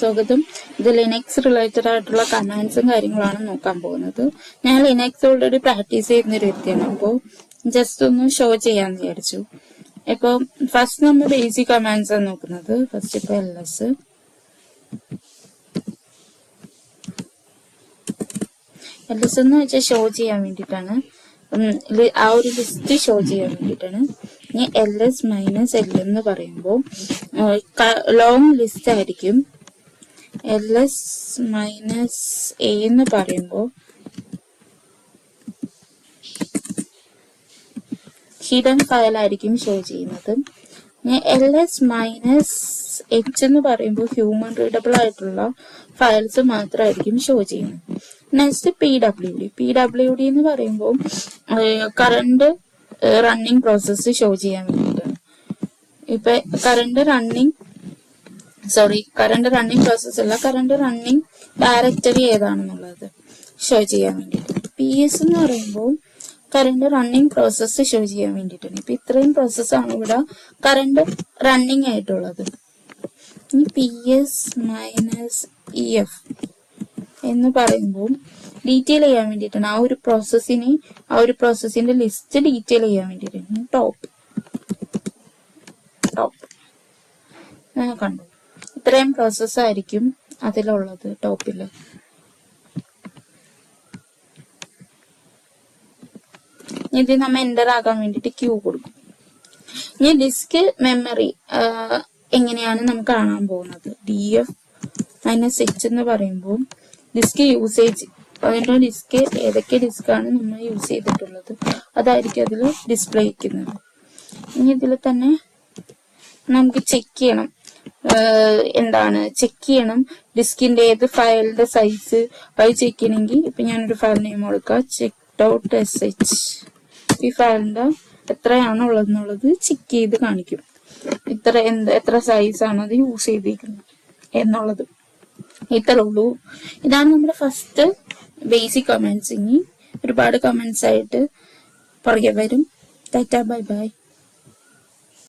സ്വാഗതം. ഇത് Linux related ആയിട്ടുള്ള കമാൻഡ്സും കാര്യങ്ങളാണ് നോക്കാൻ പോകുന്നത്. ഞാൻ ലിനക്സ് ഓൾറെഡി പ്രാക്ടീസ് ചെയ്യുന്ന ഒരു വ്യക്തിയാണ്. അപ്പോൾ ജസ്റ്റ് ഒന്ന് ഷോ ചെയ്യാന്ന് വിചാരിച്ചു. ഇപ്പൊ ഫസ്റ്റ് നമ്മൾ ബേസിക് കമാൻഡ്സ് ആണ് നോക്കുന്നത്. ഫസ്റ്റ് ഇപ്പൊ ls എന്ന് വെച്ചാൽ ഷോ ചെയ്യാൻ വേണ്ടിയിട്ടാണ്, ആ ഒരു ലിസ്റ്റ് ഷോ ചെയ്യാൻ വേണ്ടിയിട്ടാണ്. ഇനി ls -l എന്ന് പറയുമ്പോൾ ലോങ് ലിസ്റ്റ് ആയിരിക്കും. ls -a എന്ന് പറയുമ്പോൾ ഹിഡൻ ഫയൽ ആയിരിക്കും ഷോ ചെയ്യുന്നത്. ls -h എന്ന് പറയുമ്പോൾ ഹ്യൂമൻ റീഡബിൾ ആയിട്ടുള്ള ഫയൽസ് മാത്രമായിരിക്കും ഷോ ചെയ്യുന്നത്. നെക്സ്റ്റ് PWD എന്ന് പറയുമ്പോൾ കറണ്ട് റണ്ണിങ് പ്രോസസ്സ് ഷോ ചെയ്യാൻ വേണ്ടിയിട്ടാണ്. ഇപ്പൊ കറണ്ട് റണ്ണിങ് പ്രോസസ് അല്ല, കറണ്ട് റണ്ണിങ് ഡയറക്ടറി ഏതാണെന്നുള്ളത് ഷോ ചെയ്യാൻ വേണ്ടിയിട്ട്. PS എന്ന് പറയുമ്പോൾ കറണ്ട് റണ്ണിങ് പ്രോസസ്സ് ഷോ ചെയ്യാൻ വേണ്ടിയിട്ടാണ്. ഇപ്പൊ ഇത്രയും പ്രോസസ്സാണ് ഇവിടെ കറണ്ട് റണ്ണിങ് ആയിട്ടുള്ളത്. ഇനി PS -EF എന്ന് പറയുമ്പോൾ ഡീറ്റെയിൽ ചെയ്യാൻ വേണ്ടിയിട്ടാണ്. ആ ഒരു പ്രോസസ്സിന്റെ ലിസ്റ്റ് ഡീറ്റെയിൽ ചെയ്യാൻ വേണ്ടിയിട്ടാണ്. ടോപ്പ് കണ്ടു. ഇത്രയും പ്രോസസ് ആയിരിക്കും അതിലുള്ളത് ടോപ്പില്. ഇത് നമ്മ എന്റർ ആകാൻ വേണ്ടിട്ട് Q കൊടുക്കും. ഇനി ഡിസ്ക് മെമ്മറി എങ്ങനെയാണ് നമുക്ക് കാണാൻ പോകുന്നത്. DF -H എന്ന് പറയുമ്പോൾ ഡിസ്ക് യൂസേജ്, അതിന്റെ ഡിസ്ക് ഏതൊക്കെ ഡിസ്കാണ് നമ്മൾ യൂസ് ചെയ്തിട്ടുള്ളത് അതായിരിക്കും അതിൽ ഡിസ്പ്ലേ ചെയ്യുന്നത്. ഇനി ഇതിൽ തന്നെ നമുക്ക് ചെക്ക് ചെയ്യണം, ഡിസ്കിന്റെ ഏത് ഫയലിന്റെ സൈസ് അത് ചെക്ക് ചെയ്യണമെങ്കിൽ ഇപ്പൊ ഞാനൊരു ഫയൽ നെയിം കൊടുക്കുക, checked.sh. ഈ ഫയലിന്റെ എത്രയാണുള്ളതെന്നുള്ളത് ചെക്ക് ചെയ്ത് കാണിക്കും. എത്ര സൈസ് ആണ് അത് യൂസ് ചെയ്തിരിക്കുന്നത് എന്നുള്ളത്. ഇത്രേ ഉള്ളൂ. ഇതാണ് നമ്മുടെ ഫസ്റ്റ് ബേസിക് കമന്റ്സ്. ഇനി ഒരുപാട് കമന്റ്സ് ആയിട്ട് പുറകെ വരും. Tata, bye bye.